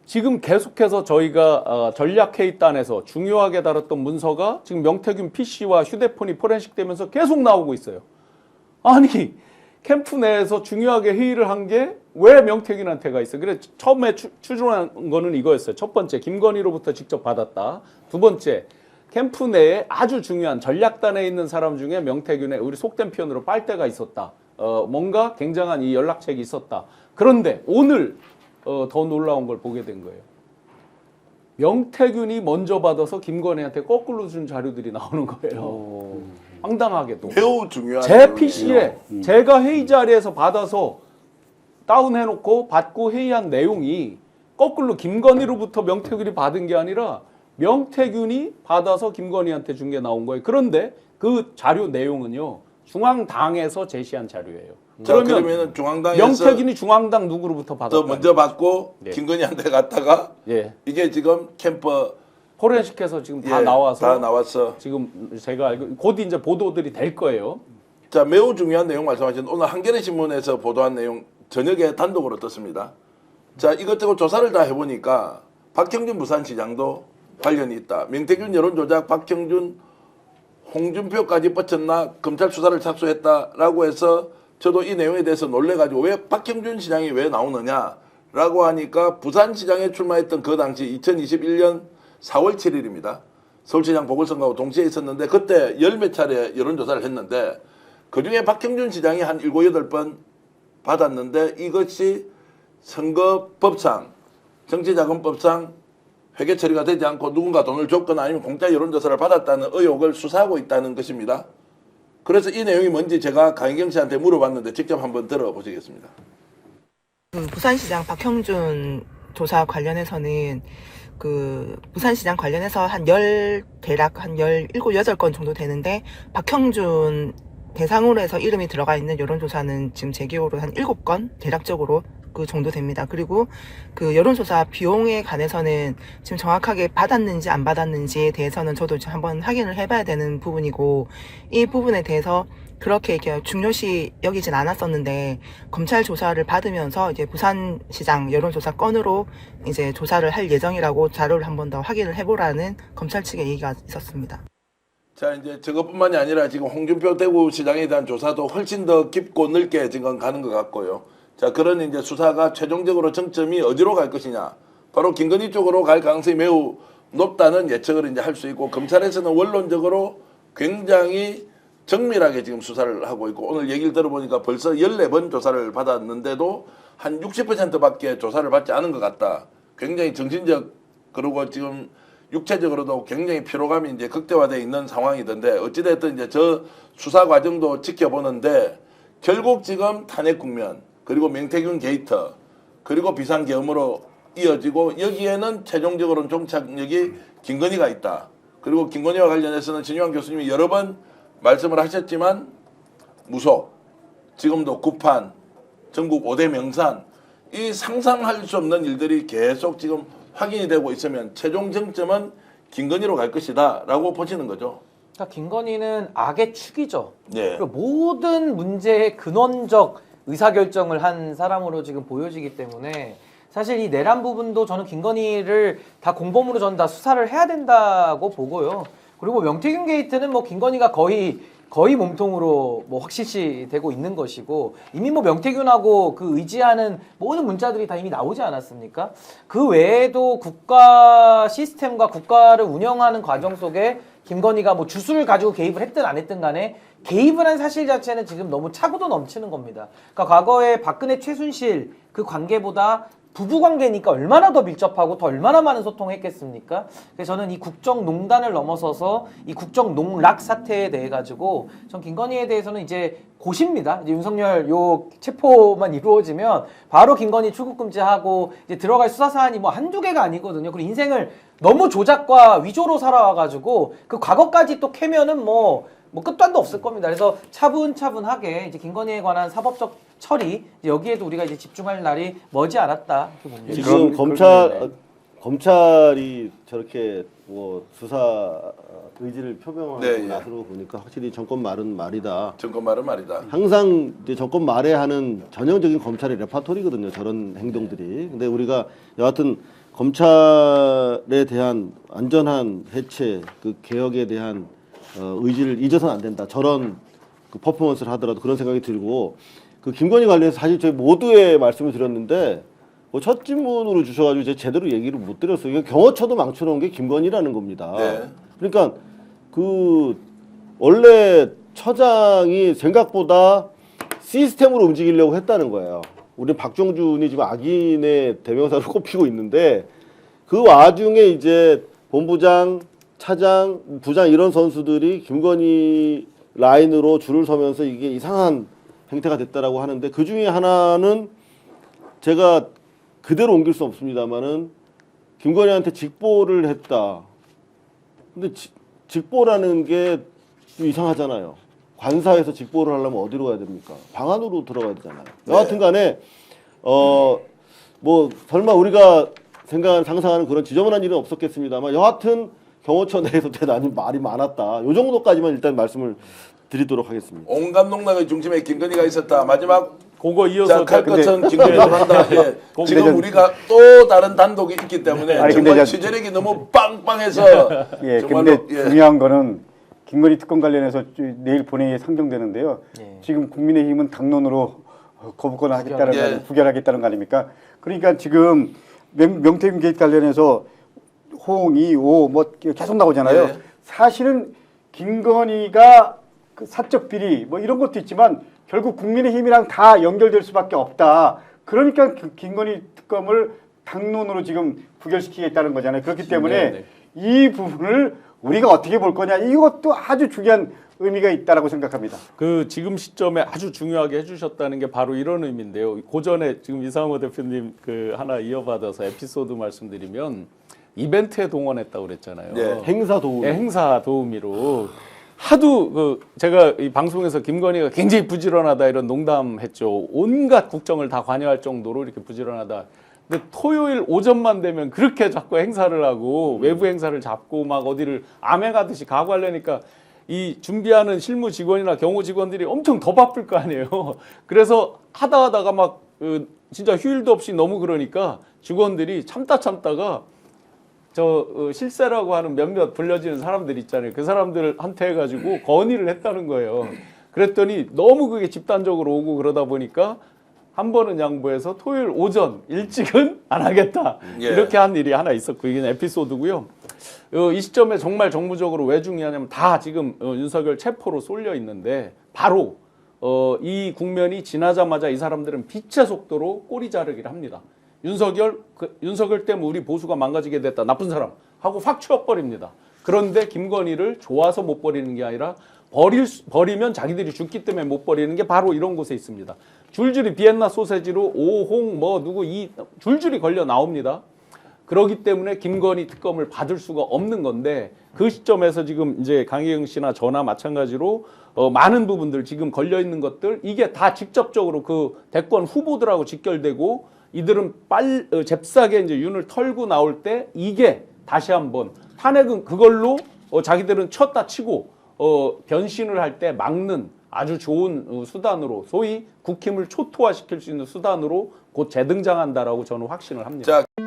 지금 계속해서 저희가 전략회의단에서 중요하게 다뤘던 문서가 지금 명태균 PC와 휴대폰이 포렌식되면서 계속 나오고 있어요. 아니 캠프 내에서 중요하게 회의를 한 게 왜 명태균한테가 있어요. 그래서 처음에 추진한 거는 이거였어요. 첫 번째 김건희로부터 직접 받았다. 두 번째 캠프 내에 아주 중요한 전략단에 있는 사람 중에 명태균의 우리 속된 표현으로 빨대가 있었다. 뭔가 굉장한 이 연락책이 있었다. 그런데 오늘 더 놀라운 걸 보게 된 거예요. 명태균이 먼저 받아서 김건희한테 거꾸로 준 자료들이 나오는 거예요. 황당하게도. 매우 중요한 제 PC에 제가 회의 자리에서 받아서 다운해놓고 받고 회의한 내용이 거꾸로 김건희로부터 명태균이 받은 게 아니라 명태균이 받아서 김건희한테 준 게 나온 거예요. 그런데 그 자료 내용은요. 중앙당에서 제시한 자료예요. 그러면 중앙당에서 명태균이 중앙당 누구로부터 받았다. 먼저 받고 네. 김건희한테 갔다가 예. 이게 지금 캠프 포렌식해서 지금 다 예, 나와서 다 나왔어. 지금 제가 알고 곧 이제 보도들이 될 거예요. 자, 매우 중요한 내용 말씀하신 오늘 한겨레 신문에서 보도한 내용 저녁에 단독으로 떴습니다. 자, 이것저것 조사를 다 해보니까 박형준 부산시장도 관련이 있다. 명태균 여론조작 박형준 홍준표까지 뻗쳤나 검찰 수사를 착수했다라고 해서 저도 이 내용에 대해서 놀래가지고 왜 박형준 시장이 왜 나오느냐라고 하니까 부산시장에 출마했던 그 당시 2021년 4월 7일입니다. 서울시장 보궐선거하고 동시에 있었는데 그때 열 몇 차례 여론조사를 했는데 그중에 박형준 시장이 한 7, 8번 받았는데 이것이 선거법상 정치자금법상 회계 처리가 되지 않고 누군가 돈을 줬거나 아니면 공짜 여론조사를 받았다는 의혹을 수사하고 있다는 것입니다. 그래서 이 내용이 뭔지 제가 강희경 씨한테 물어봤는데 직접 한번 들어보시겠습니다. 부산시장 박형준 조사 관련해서는 부산시장 관련해서 대략 한 17, 8건 정도 되는데 박형준 대상으로 해서 이름이 들어가 있는 여론조사는 지금 제 기억으로 한 7건 대략적으로 그 정도 됩니다. 그리고 그 여론조사 비용에 관해서는 지금 정확하게 받았는지 안 받았는지에 대해서는 저도 한번 확인을 해봐야 되는 부분이고 이 부분에 대해서 그렇게 중요시 여기진 않았었는데 검찰 조사를 받으면서 이제 부산시장 여론조사 건으로 이제 조사를 할 예정이라고 자료를 한 번 더 확인을 해보라는 검찰 측의 얘기가 있었습니다. 자, 이제 저것뿐만이 아니라 지금 홍준표 대구시장에 대한 조사도 훨씬 더 깊고 넓게 지금 가는 것 같고요. 자, 그런 이제 수사가 최종적으로 정점이 어디로 갈 것이냐. 바로 김건희 쪽으로 갈 가능성이 매우 높다는 예측을 이제 할 수 있고 검찰에서는 원론적으로 굉장히 정밀하게 지금 수사를 하고 있고 오늘 얘기를 들어보니까 벌써 14번 조사를 받았는데도 한 60%밖에 조사를 받지 않은 것 같다. 굉장히 정신적 그리고 지금 육체적으로도 굉장히 피로감이 이제 극대화되어 있는 상황이던데 어찌됐든 이제 저 수사 과정도 지켜보는데 결국 지금 탄핵 국면 그리고 명태균 게이트 그리고 비상계엄으로 이어지고 여기에는 최종적으로는 종착역이 김건희가 있다. 그리고 김건희와 관련해서는 진유한 교수님이 여러 번 말씀을 하셨지만 무속, 지금도 구판, 전국 5대 명산 이 상상할 수 없는 일들이 계속 지금 확인이 되고 있으면 최종 정점은 김건희로 갈 것이다 라고 보시는 거죠. 그러니까 김건희는 악의 축이죠. 네. 그리고 모든 문제의 근원적 의사결정을 한 사람으로 지금 보여지기 때문에 사실 이 내란 부분도 저는 김건희를 다 공범으로 저는 다 수사를 해야 된다고 보고요. 그리고 명태균 게이트는 뭐 김건희가 거의 몸통으로 뭐 확실시 되고 있는 것이고 이미 뭐 명태균하고 그 의지하는 모든 문자들이 다 이미 나오지 않았습니까? 그 외에도 국가 시스템과 국가를 운영하는 과정 속에 김건희가 뭐 주술을 가지고 개입을 했든 안 했든 간에 개입을 한 사실 자체는 지금 너무 차고도 넘치는 겁니다. 그러니까 과거에 박근혜 최순실 그 관계보다 부부관계니까 얼마나 더 밀접하고 더 얼마나 많은 소통했겠습니까? 그래서 저는 이 국정농단을 넘어서서 이 국정농락 사태에 대해 가지고 전 김건희에 대해서는 이제 고시입니다. 이제 윤석열 요 체포만 이루어지면 바로 김건희 출국금지하고 이제 들어갈 수사 사안이 뭐 한두 개가 아니거든요. 그리고 인생을 너무 조작과 위조로 살아와가지고 그 과거까지 또 캐면은 뭐 끝도 한도 없을 겁니다. 그래서 차분차분하게 이제 김건희에 관한 사법적 처리 여기에도 우리가 이제 집중할 날이 머지 않았다 이렇게 봅니다. 지금 검찰이 저렇게 뭐 수사 의지를 표명하고 네, 나서는 거 보니까 확실히 정권 말은 말이다. 정권 말은 말이다. 항상 이제 정권 말에 하는 전형적인 검찰의 레파토리거든요. 저런 행동들이. 근데 우리가 여하튼 검찰에 대한 안전한 해체, 그 개혁에 대한 의지를 잊어서는 안 된다. 저런 그 퍼포먼스를 하더라도 그런 생각이 들고 그 김건희 관련해서 사실 저희 모두의 말씀을 드렸는데 뭐 첫 질문으로 주셔가지고 이제 제대로 얘기를 못 드렸어요. 이거 경호처도 망쳐놓은 게 김건희라는 겁니다. 네. 그러니까 그 원래 처장이 생각보다 시스템으로 움직이려고 했다는 거예요. 우리 박정준이 지금 악인의 대명사로 꼽히고 있는데 그 와중에 이제 본부장, 차장, 부장 이런 선수들이 김건희 라인으로 줄을 서면서 이게 이상한 행태가 됐다라고 하는데 그 중에 하나는 제가 그대로 옮길 수 없습니다만은 김건희한테 직보를 했다. 근데 직보라는 게 좀 이상하잖아요. 관사에서 직보를 하려면 어디로 가야 됩니까? 방 안으로 들어가야 되잖아요. 여하튼 간에 뭐 설마 우리가 상상하는 그런 지저분한 일은 없었겠습니다만 여하튼 경호처 내에서 대단히 말이 많았다. 요 정도까지만 일단 말씀을 드리도록 하겠습니다. 온갖 농락의 중심에 김건희가 있었다. 마지막 그거 이어서 갈 근데- 것은 김건희를 한다. 예. 근데 지금 전- 우리가 또 다른 단독이 있기 때문에 아니, 정말 근데 취재력이 너무 빵빵해서 예, 정말로 근데 중요한 거는 김건희 특검 관련해서 내일 본회의에 상정되는데요. 예. 지금 국민의힘은 당론으로 거부권을 하겠다는 예. 거 아니- 부결하겠다는 거 아닙니까? 그러니까 지금 명태균 게이트 관련해서 홍, 이, 오 뭐 계속 나오잖아요. 예. 사실은 김건희가 그 사적 비리 뭐 이런 것도 있지만 결국 국민의힘이랑 다 연결될 수밖에 없다. 그러니까 그 김건희 특검을 당론으로 지금 부결시키겠다는 거잖아요. 그렇기 때문에 네, 이 부분을 우리가 어떻게 볼 거냐 이것도 아주 중요한 의미가 있다라고 생각합니다. 그 지금 시점에 아주 중요하게 해주셨다는 게 바로 이런 의미인데요. 고전에 지금 이상호 대표님 그 하나 이어받아서 에피소드 말씀드리면 이벤트에 동원했다고 그랬잖아요. 네. 행사 도움. 네, 행사 도우미로 하도 그 제가 이 방송에서 김건희가 굉장히 부지런하다 이런 농담했죠. 온갖 국정을 다 관여할 정도로 이렇게 부지런하다. 근데 토요일 오전만 되면 그렇게 자꾸 행사를 하고 외부 행사를 잡고 막 어디를 암행하듯이 가고 하려니까 이 준비하는 실무 직원이나 경호 직원들이 엄청 더 바쁠 거 아니에요. 그래서 하다가 막 진짜 휴일도 없이 너무 그러니까 직원들이 참다가 실세라고 하는 몇몇 불려지는 사람들 있잖아요. 그 사람들한테 해가지고 건의를 했다는 거예요. 그랬더니 너무 그게 집단적으로 오고 그러다 보니까 한 번은 양보해서 토요일 오전 일찍은 안 하겠다. 예. 이렇게 한 일이 하나 있었고 이게 에피소드고요. 이 시점에 정말 정무적으로 왜 중요하냐면 다 지금 윤석열 체포로 쏠려 있는데 바로 이 국면이 지나자마자 이 사람들은 빛의 속도로 꼬리 자르기를 합니다. 윤석열 때문에 우리 보수가 망가지게 됐다. 나쁜 사람 하고 확 치워버립니다. 그런데 김건희를 좋아서 못 버리는 게 아니라 버리면 자기들이 죽기 때문에 못 버리는 게 바로 이런 곳에 있습니다. 줄줄이 비엔나 소세지로 오홍 줄줄이 걸려 나옵니다. 그렇기 때문에 김건희 특검을 받을 수가 없는 건데 그 시점에서 지금 이제 강혜경 씨나 저나 마찬가지로 많은 부분들 지금 걸려 있는 것들 이게 다 직접적으로 그 대권 후보들하고 직결되고 이들은 잽싸게 이제 윤을 털고 나올 때 이게 다시 한번 탄핵은 그걸로 자기들은 쳤다 치고 변신을 할 때 막는 아주 좋은 수단으로 소위 국힘을 초토화시킬 수 있는 수단으로 곧 재등장한다라고 저는 확신을 합니다. 자.